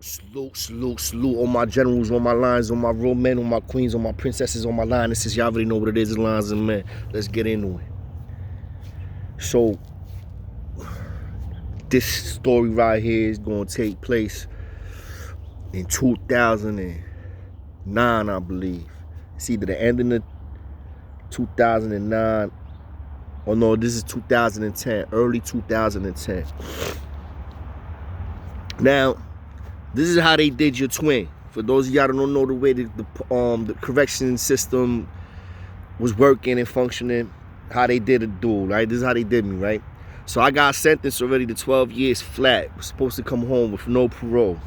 Salute, salute, salute. All my generals, all my lines, all my real men, all my queens, all my princesses on my line. This is, y'all already know what it is, Lions and Men. Let's get into it. So, this story right here is going to take place in 2009, I believe. It's either the end of the 2009, or no, this is 2010, early 2010. Now, this is how they did your twin. For those of y'all that don't know the way the correction system was working and functioning, how they did a dude, right? This is how they did me, right? So I got sentenced already to 12 years flat. Was supposed to come home with no parole.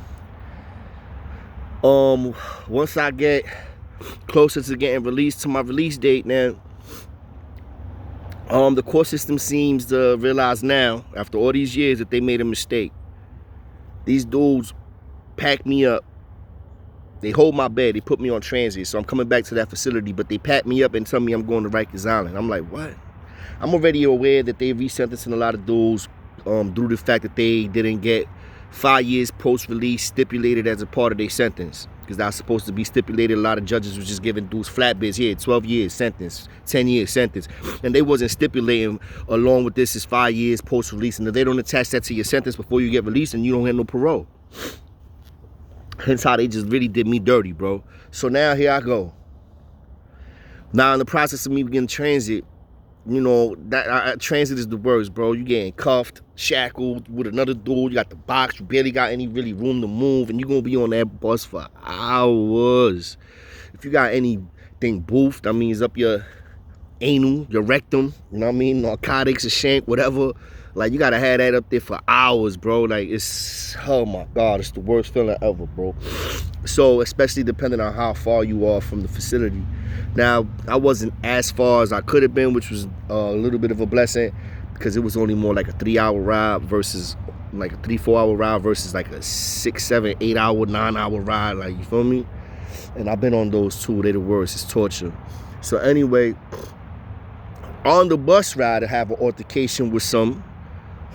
Once I get closer to getting released to my release date now, the court system seems to realize now, after all these years, that they made a mistake. These dudes pack me up. They hold my bed. They put me on transit. So I'm coming back to that facility, but they pack me up and tell me I'm going to Rikers Island. I'm like, what? I'm already aware that they resentencing a lot of dudes due to the fact that they didn't get 5 years post-release stipulated as a part of their sentence. Because that's supposed to be stipulated. A lot of judges was just giving dudes flat bids here, 12 years sentence, 10 years sentence. And they wasn't stipulating along with this is 5 years post-release. And if they don't attach that to your sentence before you get released, and you don't have no parole. Hence how they just really did me dirty, bro. So now here I go. Now in the process of me getting transit, you know, that transit is the worst, bro. You getting cuffed, shackled with another dude. You got the box. You barely got any really room to move, and you're gonna be on that bus for hours. If you got anything boofed, that means up your anal, your rectum, you know what I mean, narcotics, a shank, whatever. Like, you gotta have that up there for hours, bro. Like, it's, oh my God, it's the worst feeling ever, bro. So, especially depending on how far you are from the facility. Now, I wasn't as far as I could have been, which was a little bit of a blessing, because it was only more like a 3-hour ride versus like a 3-4 hour ride versus like a 6, 7, 8 hour, 9 hour ride. Like, you feel me? And I've been on those too. They're the worst. It's torture. So anyway, on the bus ride, I have an altercation with some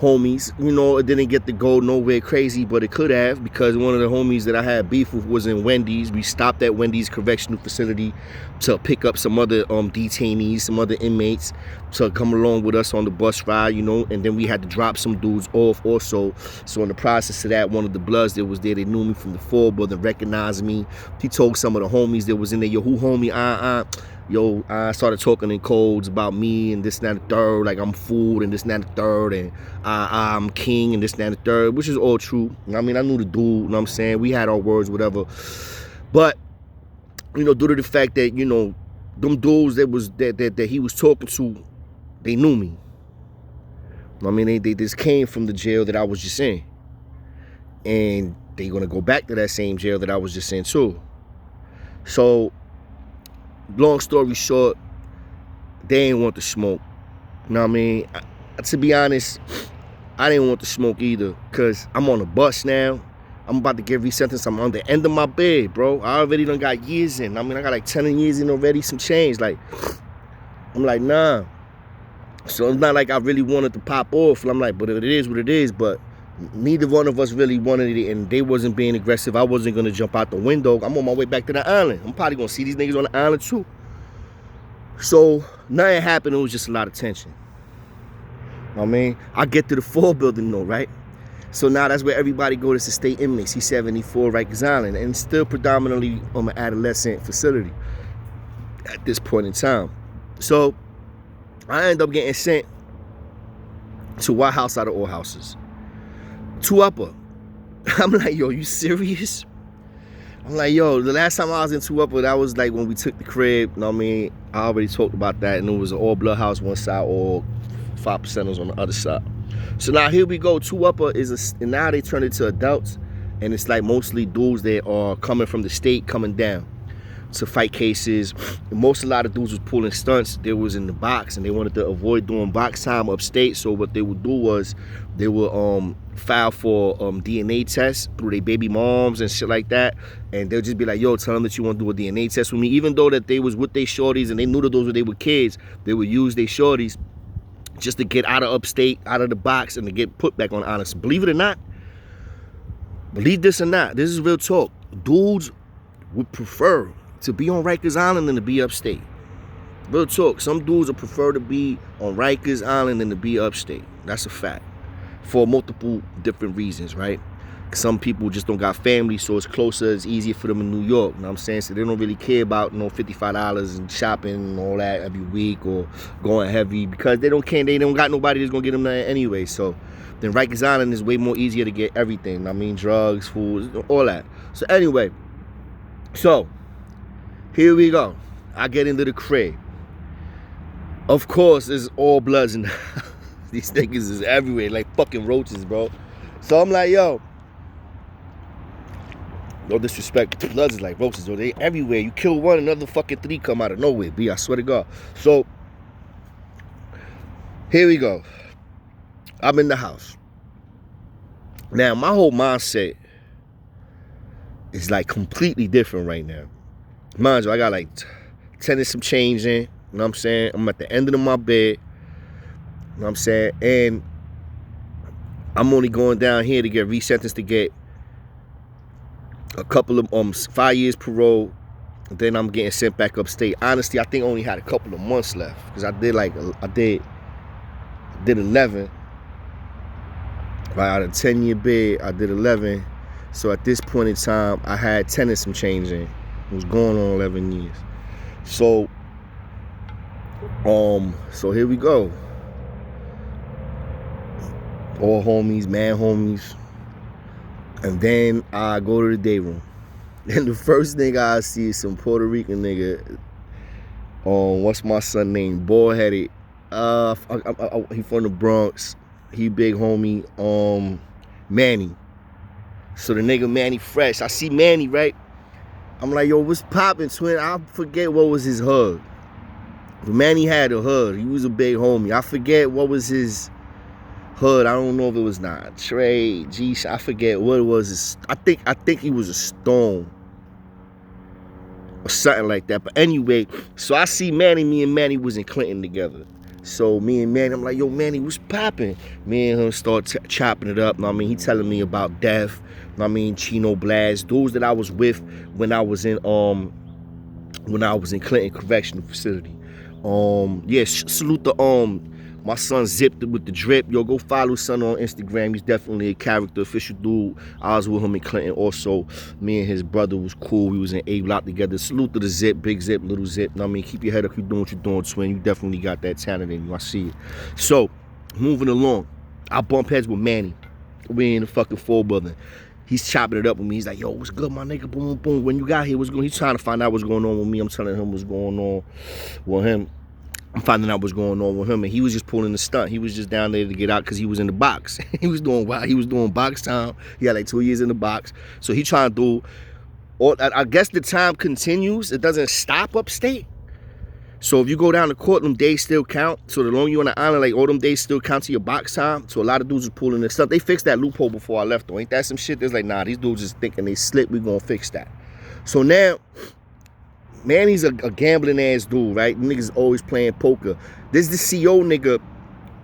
homies. You know, it didn't get to go nowhere crazy, but it could have, because one of the homies that I had beef with was in Wendy's. We stopped at Wendy's correctional facility to pick up some other detainees, some other inmates to come along with us on the bus ride, you know, and then we had to drop some dudes off also. So in the process of that, one of the Bloods that was there, they knew me from the fall, brother, recognized me. He told some of the homies that was in there, yo, who homie? Yo, I started talking in codes about me and this and that and the third, like I'm food and this and that and the third, and I'm king and this and that and the third, which is all true. I mean, I knew the dude, you know what I'm saying? We had our words, whatever. But, you know, due to the fact that, you know, them dudes that he was talking to, they knew me. I mean, they just came from the jail that I was just in. And they gonna go back to that same jail that I was just in too. So, long story short, they ain't want to smoke. You know what I mean? To be honest, I didn't want to smoke either, because I'm on a bus now. I'm about to get resentenced. I'm on the end of my bed, bro. I already done got years in. I mean, I got like 10 years in already, some change. Like, I'm like, nah. So it's not like I really wanted to pop off. I'm like, but it is what it is. But neither one of us really wanted it, and they wasn't being aggressive. I wasn't going to jump out the window. I'm on my way back to the island. I'm probably going to see these niggas on the island too. So nothing happened. It was just a lot of tension. I mean, I get to the 4 building though, right? So now that's where everybody go to the state inmates, C74, Rikers Island, and still predominantly on an adolescent facility at this point in time. So I end up getting sent to White House out of all houses. 2 Upper. I'm like, yo, you serious? I'm like, yo, the last time I was in 2 Upper, that was like when we took the crib, you know what I mean? I already talked about that, and it was an all blood house one side, all 5%ers on the other side. So now here we go. 2 Upper is and now they turn it to adults, and it's like mostly dudes that are coming from the state, coming down to fight cases. A lot of dudes was pulling stunts. They was in the box, and they wanted to avoid doing box time upstate. So what they would do was they would file for DNA tests through their baby moms and shit like that, and they'll just be like, yo, tell them that you want to do a DNA test with me. Even though that they was with their shorties and they knew that those were they were kids, they would use their shorties just to get out of upstate, out of the box, and to get put back on honest. Believe it or not, Believe this or not, this is real talk. Dudes would prefer to be on Rikers Island than to be upstate. Real talk. Some dudes would prefer to be on Rikers Island than to be upstate. That's a fact. For multiple different reasons, right? Some people just don't got family, so it's closer, it's easier for them in New York. You know what I'm saying? So they don't really care about, $55 and shopping and all that every week or going heavy because they don't got nobody that's gonna get them there anyway. So then Rikers Island is way more easier to get everything. I mean, drugs, food, all that. So anyway, so here we go. I get into the crib. Of course, it's all bloods and these niggas is everywhere, like fucking roaches, bro. So I'm like, yo, no disrespect, bloods is like roaches, though. They everywhere. You kill one, another fucking 3 come out of nowhere, B. I swear to God. So here we go. I'm in the house. Now, my whole mindset is like completely different right now. Mind you, I got like 10 and some change in. You know what I'm saying? I'm at the end of my bed. You know what I'm saying? And I'm only going down here to get resentenced to get a couple of 5 years parole. And then I'm getting sent back upstate. Honestly, I think I only had a couple of months left because I did 11. Right out of 10-year bid, I did 11. So at this point in time, I had 10 and some change in. It was going on 11 years. So here we go. All homies, man homies. And then I go to the day room. And the first thing I see is some Puerto Rican nigga. What's my son name? Bald-headed. He from the Bronx. He big homie. Manny. So the nigga Manny fresh. I see Manny, right? I'm like, yo, what's poppin', twin? I forget what was his hood. But Manny had a hood. He was a big homie. I forget what was his hood. I don't know if it was not Trey, G. I forget what it was. I think he was a Stone or something like that. But anyway, so I see Manny. Me and Manny was in Clinton together. So me and Manny, I'm like, yo, Manny, what's popping? Me and him start chopping it up. He telling me about Def. Chino Blast, those that I was with when I was in Clinton Correctional Facility. Salute the my son Zipped with the drip. Yo, go follow son on Instagram. He's definitely a character, official dude. I was with him in Clinton also. Me and his brother was cool. We was in A Block together. Salute to the Zip, big Zip, little Zip. Keep your head up. Keep doing what you're doing, twin. You definitely got that talent in you. I see it. So, moving along. I bump heads with Manny. We in the fucking full building. He's chopping it up with me. He's like, yo, what's good, my nigga? Boom, boom. When you got here, what's going on? He's trying to find out what's going on with me. I'm telling him what's going on with him. I'm finding out what's going on with him, and he was just pulling the stunt. He was just down there to get out because he was in the box. He was doing box time. He had like 2 years in the box. So he trying to do, I guess the time continues. It doesn't stop upstate. So if you go down to court, them days still count. So the longer you on the island, like all them days still count to your box time. So a lot of dudes are pulling this stuff. They fixed that loophole before I left though. Ain't that some shit? There's like, nah, these dudes just thinking they slip. We gonna fix that. So now, Manny's a gambling ass dude, right? Niggas always playing poker. There's the CO nigga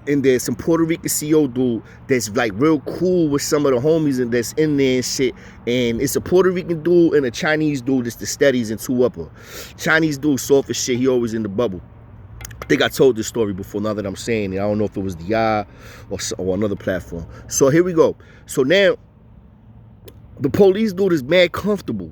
in there, some Puerto Rican CO dude that's like real cool with some of the homies and that's in there and shit. And it's a Puerto Rican dude and a Chinese dude that's the steadies and 2 upper. Chinese dude soft as shit. He always in the bubble. I think I told this story before. Now that I'm saying it, I don't know if it was the eye or another platform. So here we go. So now the police dude is mad comfortable.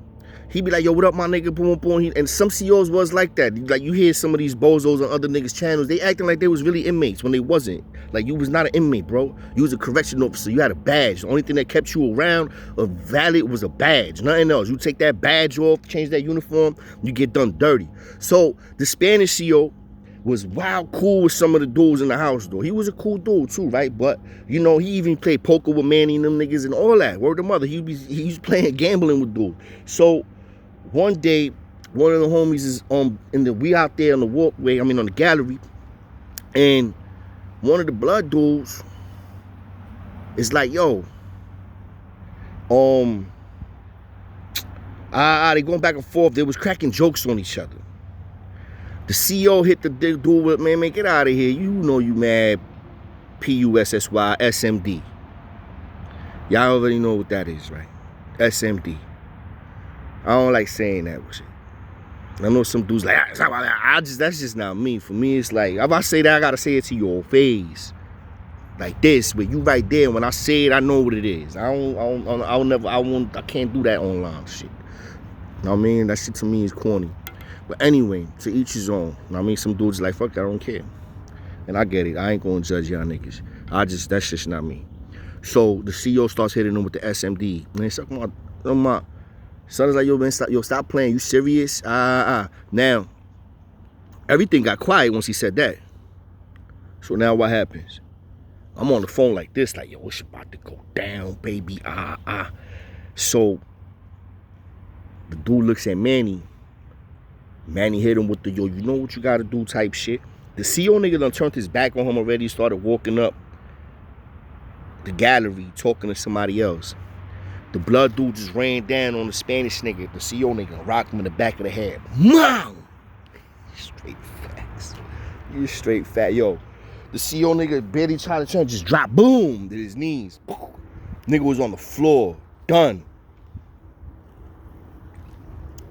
He be like, yo, what up, my nigga, boom, boom. And some COs was like that. Like, you hear some of these bozos on other niggas' channels, they acting like they was really inmates when they wasn't. Like, you was not an inmate, bro. You was a correctional officer. You had a badge. The only thing that kept you around or valid was a badge. Nothing else. You take that badge off, change that uniform, you get done dirty. So, the Spanish CO was wild cool with some of the dudes in the house, though. He was a cool dude, too, right? But, he even played poker with Manny and them niggas and all that. Word of mother. He was playing gambling with dudes. So, one day, one of the homies is we out there on the walkway, on the gallery, and one of the blood dudes is like, yo, they going back and forth. They was cracking jokes on each other. The CO hit the dude with, man, get out of here. You know you mad, PUSSY, SMD. Y'all already know what that is, right? SMD. I don't like saying that shit. I know some dudes like, that's just not me. For me, it's like, if I say that, I gotta say it to your face. Like this, but you right there. When I say it, I know what it is. I can't do that online shit. You know what I mean? That shit to me is corny. But anyway, to each his own. You know what I mean? Some dudes like, fuck that, I don't care. And I get it. I ain't gonna judge y'all niggas. That's just not me. So the CEO starts hitting them with the SMD. Man, suck my son is like, yo, man, stop playing. You serious? Now, everything got quiet once he said that. So now what happens? I'm on the phone like this, like, yo, it's about to go down, baby. So the dude looks at Manny. Manny hit him with the, yo, you know what you gotta do type shit. The CEO nigga done turned his back on him already, started walking up the gallery, talking to somebody else. The blood dude just ran down on the Spanish nigga, the CEO nigga, rocked him in the back of the head. Mom! Straight facts. You straight fat. Yo, the CEO nigga barely tried to turn, just dropped, boom, to his knees. Nigga was on the floor, done.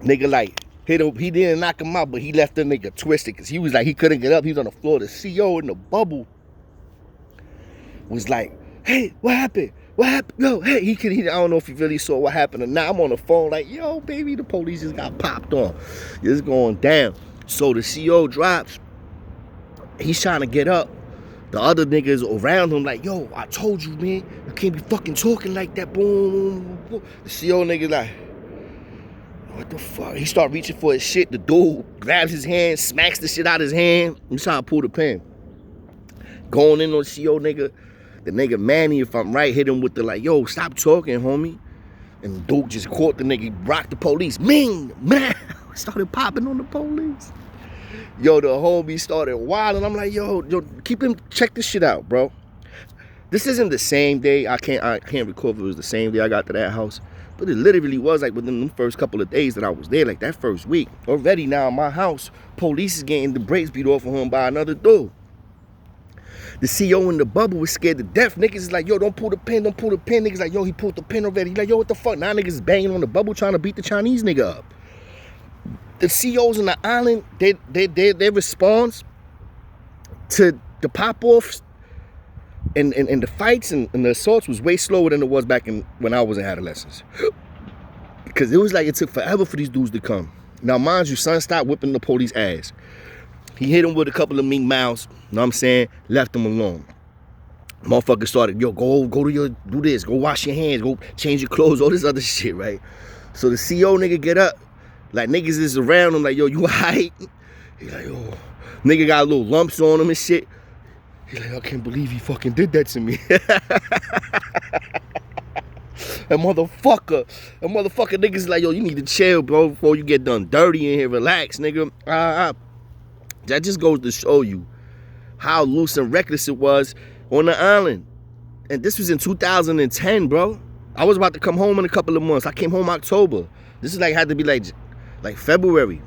Nigga like, hit him, he didn't knock him out, but he left the nigga twisted, because he was like, he couldn't get up, he was on the floor. The CEO in the bubble was like, hey, what happened? What happened? Yo, hey, I don't know if he really saw what happened or not. I'm on the phone like, yo, baby, the police just got popped on. It's going down. So the CEO drops. He's trying to get up. The other niggas around him like, yo, I told you, man, you can't be fucking talking like that. Boom, boom. The CEO nigga like, what the fuck? He start reaching for his shit. The dude grabs his hand, smacks the shit out of his hand. He's trying to pull the pin. Going in on the CEO nigga. The nigga Manny, if I'm right, hit him with the like, yo, stop talking, homie. And the dude just caught the nigga, rocked the police. Ming, man, started popping on the police. Yo, the homie started wilding. I'm like, yo, keep him, check this shit out, bro. This isn't the same day. I can't recall if it was the same day I got to that house. But it literally was like within the first couple of days that I was there, like that first week. Already now in my house, police is getting the brakes beat off of him by another dude. The CEO in the bubble was scared to death. Niggas is like, yo, don't pull the pin, don't pull the pin. Niggas like, yo, he pulled the pin already. He like, yo, what the fuck? Now niggas is banging on the bubble trying to beat the Chinese nigga up. The CEOs in the island, their response to the pop-offs and the fights and the assaults was way slower than it was back when I was in adolescence. Because it was like it took forever for these dudes to come. Now, mind you, son stopped whipping the police ass. He hit him with a couple of mean mouths, you know what I'm saying? Left him alone. Motherfucker started, yo, go to your, do this, go wash your hands, go change your clothes, all this other shit, right? So the CEO nigga get up, like niggas is around him, like, yo, you alright? He like, yo, nigga got little lumps on him and shit. He like, I can't believe he fucking did that to me. That motherfucker niggas is like, yo, you need to chill, bro, before you get done dirty in here, relax, nigga. That just goes to show you how loose and reckless it was on the island. And this was in 2010, bro. I was about to come home in a couple of months. I came home October. This is like, had to be like February.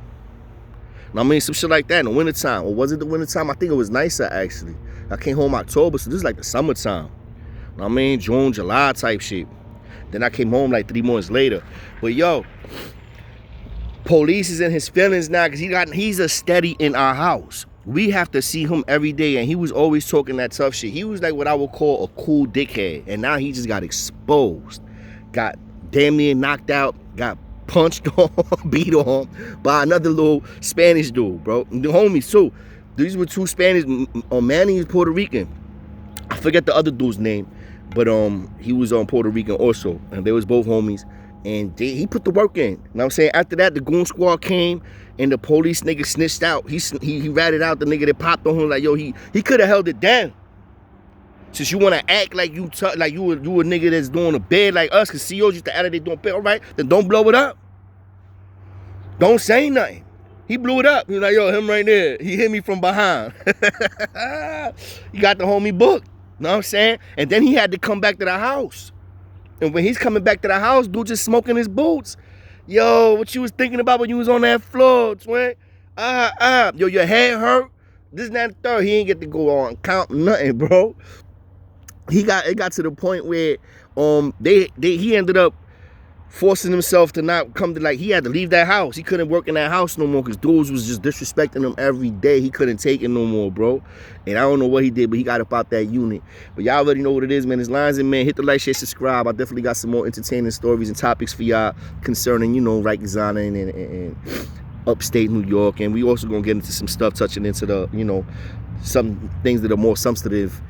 I mean, some shit like that in the wintertime. Or was it the wintertime? I think it was nicer, actually. I came home October, so this is like the summertime. I mean, June, July type shit. Then I came home like 3 months later. But yo, police is in his feelings now because he's a steady in our house. We have to see him every day, and he was always talking that tough shit. He was like what I would call a cool dickhead, and now he just got exposed. Got damn near knocked out, got punched on, beat on by another little Spanish dude, bro. And the homies too. These were two Spanish. Manny is Puerto Rican. I forget the other dude's name, but he was on Puerto Rican also, and they was both homies. And he put the work in. You know what I'm saying? After that, the goon squad came and the police nigga snitched out. He ratted out the nigga that popped on him like, yo, he could have held it down. Since you want to act like you a nigga that's doing a bed like us, because CEOs used to act like they doing bed, all right, then don't blow it up. Don't say nothing. He blew it up. He was like, yo, him right there. He hit me from behind. He got the homie booked. You know what I'm saying? And then he had to come back to the house. And when he's coming back to the house, dude just smoking his boots. Yo, what you was thinking about when you was on that floor, twin? Yo, your head hurt? This and that and third. He ain't get to go on count nothing, bro. It got to the point where he ended up forcing himself to not come to, like, he had to leave that house. He couldn't work in that house no more because dudes was just disrespecting him every day. He couldn't take it no more, bro. And I don't know what he did, but he got up out that unit. But y'all already know what it is, man. It's Lions and Men. Hit the like, share, subscribe. I definitely got some more entertaining stories and topics for y'all concerning, you know, Rikers and upstate New York. And we also gonna get into some stuff touching into the, you know, some things that are more substantive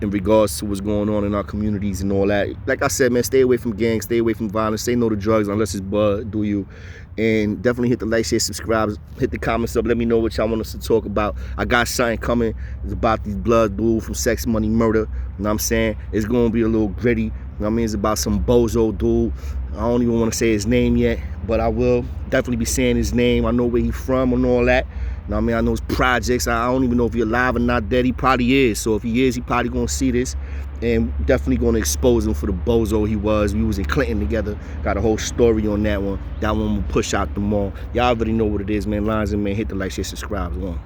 in regards to what's going on in our communities and all that. Like I said, man, stay away from gangs, stay away from violence, say no to drugs unless it's bud, do you? And definitely hit the like, share, subscribe, hit the comments up, let me know what y'all want us to talk about. I got something coming. It's about these blood dude from Sex, Money, Murder. You know what I'm saying? It's gonna be a little gritty. You know what I mean? It's about some bozo dude. I don't even want to say his name yet, but I will definitely be saying his name. I know where he's from and all that. You know what I mean? I know his projects. I don't even know if he's alive or not dead. He probably is. So if he is, he probably gonna see this. And definitely gonna expose him for the bozo he was. We was in Clinton together. Got a whole story on that one. That one will push out the mall. Y'all already know what it is, man. Lions and Men. Hit the like, share, subscribe. One.